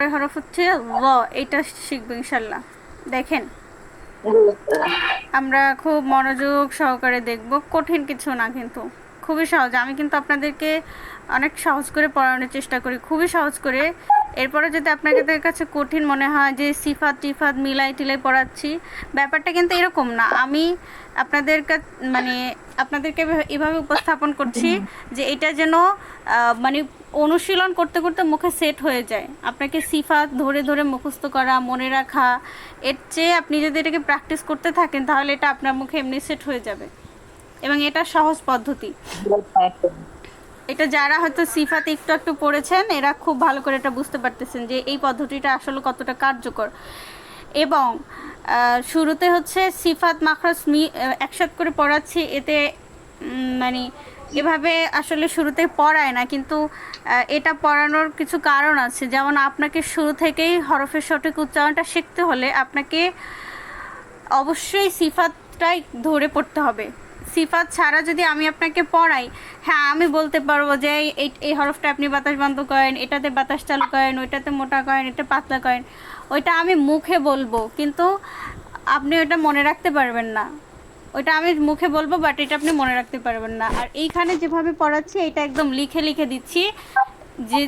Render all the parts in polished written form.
হরফ হচ্ছে ল। এটা শিখবো ইনশাল্লাহ। দেখেন, আমরা খুব মনোযোগ সহকারে দেখব। কঠিন কিছু না, কিন্তু খুবই সহজ। আমি কিন্তু আপনাদেরকে অনেক সহজ করে পড়ানোর চেষ্টা করি, খুবই সহজ করে। এরপরে যদি আপনাদের কাছে কঠিন মনে হয় যে সিফাত টিফাত মিলাই টিলাই পড়াচ্ছি, ব্যাপারটা কিন্তু এরকম না। আমি আপনাদের মানে আপনাদেরকে এভাবে উপস্থাপন করছি যে এটা যেন মানে অনুশীলন করতে করতে মুখে সেট হয়ে যায়। আপনাকে সিফাত ধরে ধরে মুখস্থ করা, মনে রাখা, এর চেয়ে আপনি যদি এটাকে প্র্যাকটিস করতে থাকেন তাহলে এটা আপনার মুখে এমনি সেট হয়ে যাবে। এবং এটা সহজ পদ্ধতি। এটা যারা হয়তো সিফাত একটু একটু পড়েছেন এরা খুব ভালো করে এটা বুঝতে পারতেছেন যে এই পদ্ধতিটা আসলে কতটা কার্যকর। এবং শুরুতে হচ্ছে সিফাত মাখরাজ একসাথে করে পড়াচ্ছি, এতে মানে এভাবে আসলে শুরুতে পড়ায় না, কিন্তু এটা পড়ানোর কিছু কারণ আছে। যেমন আপনাকে শুরু থেকেই হরফের সঠিক উচ্চারণটা শিখতে হলে আপনাকে অবশ্যই সিফাতটাই ধরে পড়তে হবে। সিফাত ছাড়া যদি আমি আপনাকে পড়াই, হ্যাঁ আমি বলতে পারবো যে এই হরফটা আপনি বাতাস বন্ধ করেন, এটাতে বাতাস চালু করেন, ওইটাতে মোটা করেন, এটা পাতলা করেন, ওইটা আমি মুখে বলবো, কিন্তু আপনি ওটা মনে রাখতে পারবেন না। ওইটা আমি মুখে বলবো, বাট এটা আপনি মনে রাখতে পারবেন না। আর এইখানে যেভাবে পড়াচ্ছি এটা একদম লিখে লিখে দিচ্ছি, যে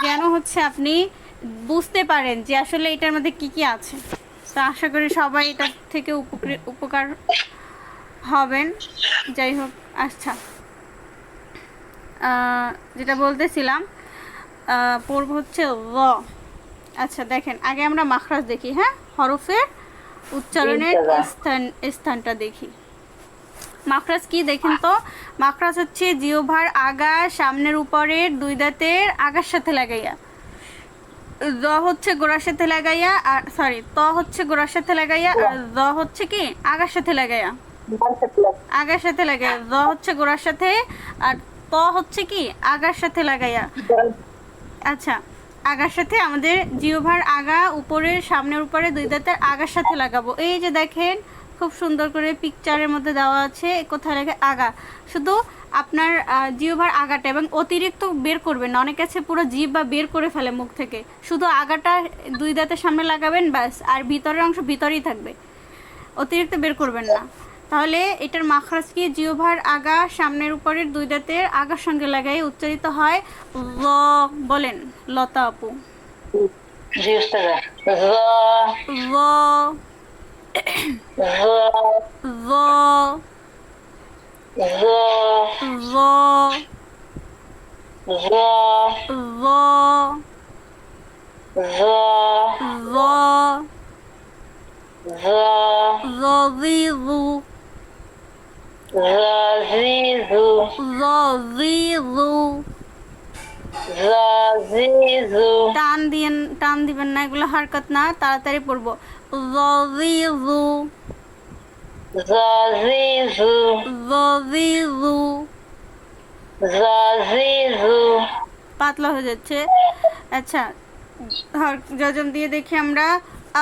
যেন হচ্ছে আপনি বুঝতে পারেন যে আসলে এটার মধ্যে কি কি আছে। তো আশা করি সবাই এটার থেকে উপকার হবেন। যাই হোক, আচ্ছা, যেটা বলতেছিলাম, পড়ব হচ্ছে ল। আচ্ছা দেখেন, আগে আমরা মাখরাজ দেখি। হ্যাঁ, হরফের উচ্চারণের স্থানটা দেখি। মাখরাজ কি দেখেন তো? মাখরাজ হচ্ছে জিহ্বার আগা সামনের উপরের দুই দাঁতের আগার সাথে লাগাইয়া, জ হচ্ছে গোড়ার সাথে লাগাইয়া, আর সরি ত হচ্ছে গোড়ার সাথে লাগাইয়া, আর জ হচ্ছে কি আগার সাথে লাগাইয়া, আগার সাথে লাগাইয়া। জ হচ্ছে গোড়ার সাথে, আর ত হচ্ছে কি আগার সাথে লাগাইয়া। আচ্ছা, আগার সাথে আমাদের জিহ্বার আগা উপরের সামনের উপরে দুই দাঁতের আগার সাথে লাগাবো। এই যে দেখেন, খুব সুন্দর করে পিকচারের মধ্যে দেওয়া আছে কোথায় লাগে আগা। শুধু আপনার জিহ্বার আগাটা, এবং অতিরিক্ত বের করবেন না। অনেকে আছে পুরো জিহ্বা বের করে ফেলে মুখ থেকে, শুধু আগাটা দুই দাঁতের সামনে লাগাবেন ব্যাস, আর ভিতরের অংশ ভিতরেই থাকবে, অতিরিক্ত বের করবেন না। তাহলে এটার মাখরাজ কি? জিহ্বার আগা সামনের উপরের দুই দাঁতের আগার সঙ্গে লাগাই উচ্চারিত হয় ল। বলেন লতা আপু। ল, ল, ল, ল, ল, যযিযু, যযিযু। টান দিবেন না, এগুলো হারকত না, তাড়াতাড়ি পড়বো। যযিযু, যযিযু। পাতলা হয়ে যাচ্ছে। আচ্ছা, যজম দিয়ে দেখি আমরা।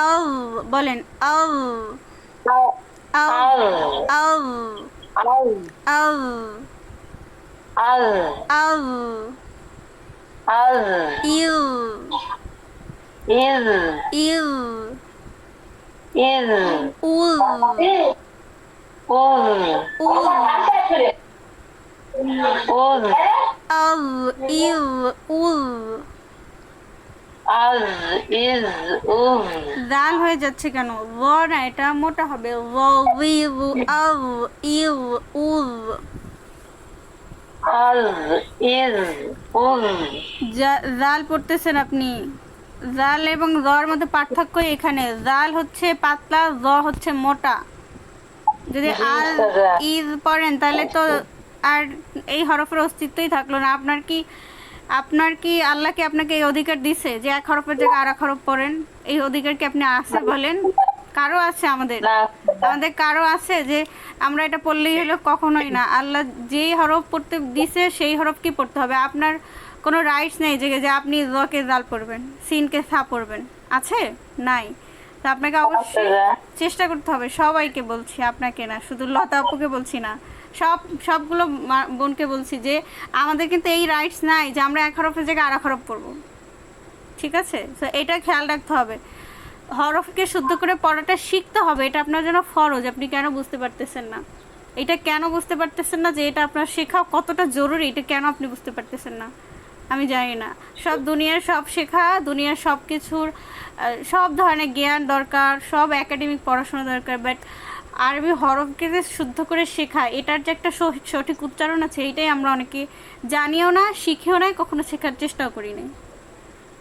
আও, বলেন আও, আও, আও, আও, আও, ইউ, ইউ, উল, উল, আল, ইউ, উল। জাল হয়ে যাচ্ছে কেন? ল না, এটা মোটা হবে। জাল পড়তেছেন আপনি। জাল এবং জর মধ্যে পার্থক্য এখানে। জাল হচ্ছে পাতলা, জ হচ্ছে মোটা। যদি আল ইজ পড়েন তাহলে তো আর এই হরফের অস্তিত্বই থাকলো না। আপনার কি আল্লাহ কি আপনাকে এই অধিকার দিছে যে এক হরফের জায়গায় আর এক হরফ পড়েন? এই অধিকার কি আপনি আছে বলেন? কারো আছে? আমাদের কারো আছে যে আমরা এটা পড়লেই হলো? কখনোই না। আল্লাহ যেই হরফ পড়তে দিছে সেই হরফ কি পড়তে হবে। আপনার কোনো রাইটস নেই যে আপনি জকে জাল পড়বেন, সিনকে সা পড়বেন। আছে? নাই। তো আপনাকে অবশ্যই চেষ্টা করতে হবে। সবাইকে বলছি, আপনাকে না, শুধু লতা আপুকে বলছি না, সবগুলো বোনকে বলছি যে আমাদের কিন্তু এই রাইটস নাই যে আমরা এক হরফের জায়গায় আর এক হরফ পড়বো। ঠিক আছে? তো এটা খেয়াল রাখতে হবে। হরফকে শুদ্ধ করে পড়াটা শিখতে হবে, এটা আপনার জন্য ফরজ। আপনি কেন বুঝতে পারতেছেন না? এটা কেন বুঝতে পারতেছেন না যে এটা আপনার শেখা কতটা জরুরি, এটা কেন আপনি বুঝতে পারতেছেন না? আমি জানি না। সব দুনিয়ার সব শেখা, দুনিয়ার সব কিছুর সব ধরনের জ্ঞান দরকার, সব একাডেমিক পড়াশোনা দরকার, বাট আরবি হরফকে যে শুদ্ধ করে শেখা, এটার যে একটা সঠিক উচ্চারণ আছে, এইটাই আমরা অনেকে জানিও না, শিখেও না, কখনো শেখার চেষ্টাও করি নাই।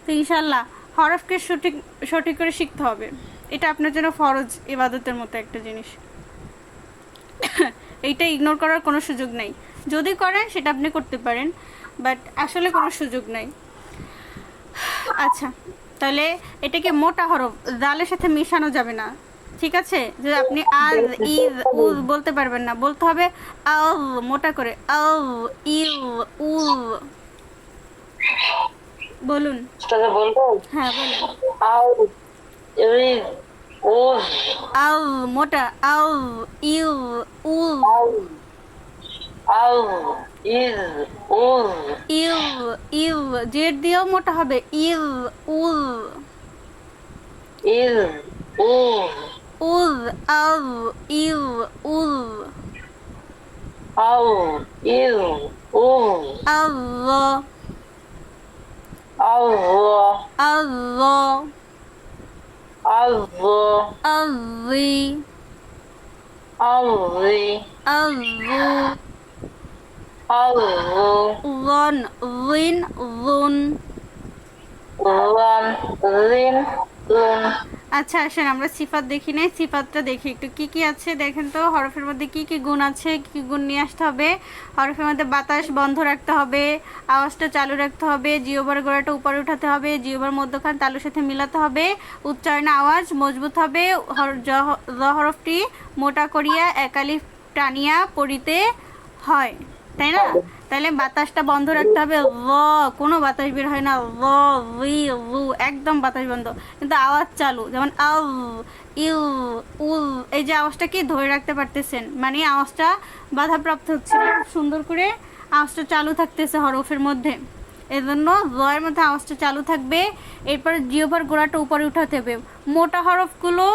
তো ইনশাল্লাহ হরফকে সঠিক করে শিখতে হবে। এটা আপনার জন্য ফরজ, ইবাদতের মতো একটা জিনিস। এইটা ইগনোর করার কোনো সুযোগ নাই। যদি করেন সেটা আপনি করতে পারেন, বাট আসলে কোনো সুযোগ নাই। আচ্ছা, তাহলে এটাকে মোটা হরফ, জালের সাথে মেশানো যাবে না, ঠিক আছে? যে আপনি আজ ইজ উজ বলতে পারবেন না, বলতে হবে আও, মোটা করে আও ইউ উ। বলুন। বলবো? হ্যাঁ বলুন। আউ ইজ উজ। আও মোটা, আও ইউ উ। আউ আউ ইজ উজ। ইউ ইউ জেড দিয়েও মোটা হবে, ইউ উজ। ইজ উজ। উজ আও ইউ উজ। আউ ইজ উজ। আল্লাহ আল্লাহ আল্লাহ আল্লাহ আল্লি আল্লি আল্লু আল্লু লন লিন লুন। লান লিন লুন। আচ্ছা আসেন আমরা সিফাত দেখি নাই, সিফাতটা দেখি একটু কি কি আছে দেখেন তো। হরফের মধ্যে কি কি গুণ আছে, কি কি গুণ নিয়ে আসতে হবে। হরফের মধ্যে বাতাস বন্ধ রাখতে হবে, আওয়াজটা চালু রাখতে হবে, জিহ্বার গোড়াটা উপরে উঠাতে হবে, জিহ্বার মধ্যখান তালুর সাথে মিলাতে হবে, উচ্চারণে আওয়াজ মজবুত হবে, জ হরফটি মোটা করিয়া একালিফ টানিয়া পড়িতে হয়, তাই না? তাহলে বাতাসটা বন্ধ রাখতে হবে, কোনো বাতাস বের হয় না, একদম বাতাস বন্ধ, কিন্তু আওয়াজ চালু, যেমন আউ ইউ উ, এই যে আওয়াজটা কি ধরে রাখতে পারতেছেন, মানে আওয়াজটা বাধাপ্রাপ্ত হচ্ছে না, খুব সুন্দর করে আওয়াজটা চালু থাকতেছে হরফের মধ্যে, এজন্য জয়ের মধ্যে আওয়াজটা চালু থাকবে। এরপর জিহ্বার গোড়াটা উপরে উঠাতে হবে। মোটা হরফগুলো,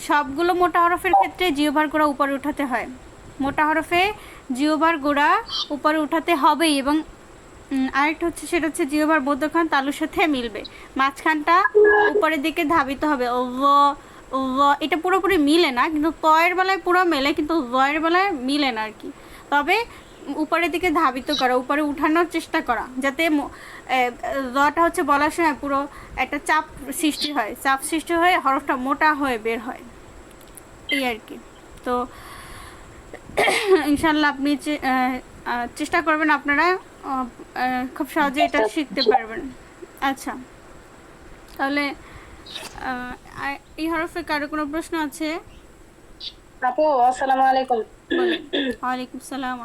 সবগুলো মোটা হরফের ক্ষেত্রে জিহ্বার গোড়া উপরে উঠাতে হয়। মোটা হরফে জিহ্বার গোড়া উপরে উঠাতে হবেই, এবং আরেকটা হচ্ছে সেটা হচ্ছে জিহ্বার মধ্যখান তালুর সাথে মিলবে, মাঝখানটা উপরের দিকে ধাবিত হবে। ও এটা পুরোপুরি মিলে না, কিন্তু তয়ের বেলায় পুরো মেলে, কিন্তু জয়ের বেলায় মিলে না আর কি। তবে উপরের দিকে ধাবিত করা, উপরে উঠানোর চেষ্টা করা, যাতে জটা হচ্ছে বলার সময় পুরো একটা চাপ সৃষ্টি হয়, চাপ সৃষ্টি হয়ে হরফটা মোটা হয়ে বের হয়, এই আর কি। তো ইনশাল্লাহ আপনি চেষ্টা করবেন, আপনারা খুব সহজে এটা শিখতে পারবেন। আচ্ছা, তাহলে এই হরফে কারো কোনো প্রশ্ন আছে? আপু আসসালামু আলাইকুম। বলেন। ওয়ালাইকুম সালাম।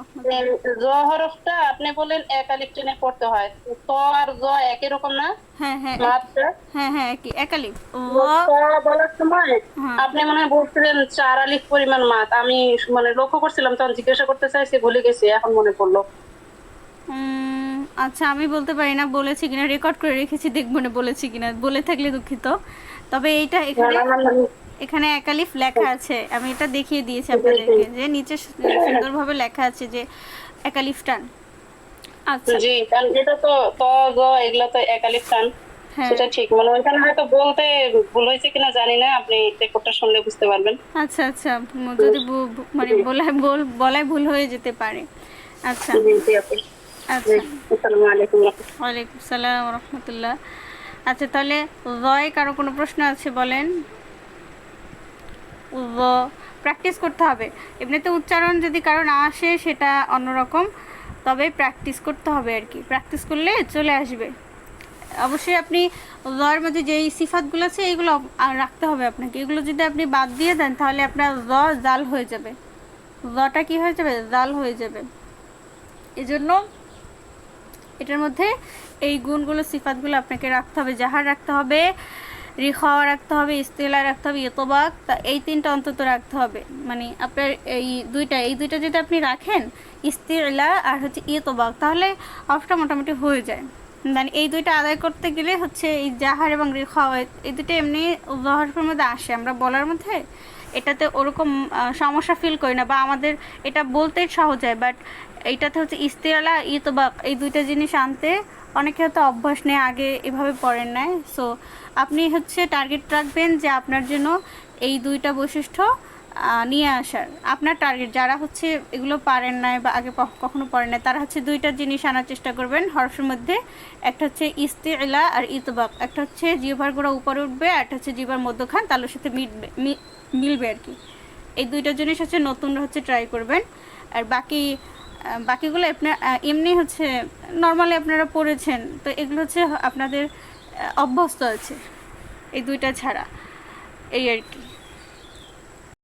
জ হরফটা আপনি বলেন এক আলিফ টেনে পড়তে হয়, ত আর জ একই রকম না? হ্যাঁ হ্যাঁ হ্যাঁ হ্যাঁ একই, এক আলিফ। বলার সময় আপনি মনে হয় বলছিলেন 4 আলিফ পরিমাণ মাত, আমি মানে লক্ষ্য করছিলাম, তখন জিজ্ঞাসা করতে চাইছি, ভুলে গেছি, এখন মনে পড়লো। আচ্ছা আমি বলতে পারি না বলেছি কিনা, রেকর্ড করে রেখেছি, দেখবো না বলেছি কিনা, বলে থাকলে দুঃখিত। তবে এইটা এখানে একালিফ লেখা আছে, আমি এটা দেখিয়ে দিয়েছি আপনাদেরকে, যে নিচে সুন্দরভাবে লেখা আছে যে একালিফ টান। আচ্ছা জি, কারণ এটা তো ত গ এগুলা তো একালিফ টান, সেটা ঠিক। মানে ওইখানে হয়তো বলতে ভুল হয়েছে কিনা জানি না, আপনি রেকর্ডটা শুনলে বুঝতে পারবেন। আচ্ছা আচ্ছা, যদি মানে বলায় ভুল হয়ে যেতে পারে। আচ্ছা আচ্ছা, ওয়ালাইকুম সালাম রহমতুল্লাহ। আচ্ছা তাহলে জয় কারো কোনো প্রশ্ন আছে বলেন। প্র্যাকটিস করতে হবে, এমনিতে উচ্চারণ যদি কারো না আসে সেটা অন্যরকম, তবে প্র্যাকটিস করতে হবে আর কি, প্র্যাকটিস করলে চলে আসবে। অবশ্যই আপনি জয়ের মধ্যে যেই সিফাতগুলো আছে এইগুলো রাখতে হবে আপনাকে, এগুলো যদি আপনি বাদ দিয়ে দেন তাহলে আপনার জ জাল হয়ে যাবে, জটা কী হয়ে যাবে, জাল হয়ে যাবে। এজন্য এটার মধ্যে এই গুণগুলো সিফাতগুলো আপনাকে রাখতে হবে, জাহার রাখতে হবে, রিখাওয়া রাখতে হবে, ইস্তিলা রাখতে হবে, ইতবাক, তা এই তিনটা অন্তত রাখতে হবে। মানে আপনার এই দুইটা যদি আপনি রাখেন, ইস্তিলা আর হচ্ছে ইতবাক, তাহলে অফটা মোটামুটি হয়ে যায়। দেন এই দুইটা আদায় করতে গেলে হচ্ছে এই জাহার এবং রিখাওয়াত এই দুটো এমনি উল্লাহ হরফের মধ্যে আসে, আমরা বলার মধ্যে এটাতে ওরকম সমস্যা ফিল করি না, বা আমাদের এটা বলতেই সহজ হয়। বাট এইটাতে হচ্ছে ইস্তেআলা ইতবাক এই দুইটা জিনিস আনতে অনেকে হয়তো অভ্যাস নেই, আগে এভাবে পড়েন নাই। সো আপনি হচ্ছে টার্গেট রাখবেন যে আপনার জন্য এই দুইটা বৈশিষ্ট্য নিয়ে আসার আপনার টার্গেট। যারা হচ্ছে এগুলো পারেন নাই বা আগে কখনো পড়েন নাই, তারা হচ্ছে দুইটা জিনিস আনার চেষ্টা করবেন হরফের মধ্যে। একটা হচ্ছে ইস্তেআলা আর ইতবাক, একটা হচ্ছে জিহ্বার গোড়া উপরে উঠবে, আর একটা হচ্ছে জিহ্বার মধ্যখান তালুর সাথে মিলবে আর কি। এই দুইটা জিনিস হচ্ছে নতুন হচ্ছে ট্রাই করবেন। আর বাকিগুলো আপনার এমনি হচ্ছে নর্মালি আপনারা পড়েছেন, তো এগুলো হচ্ছে আপনাদের অভ্যস্ত আছে এই দুইটা ছাড়া, এই আর কি।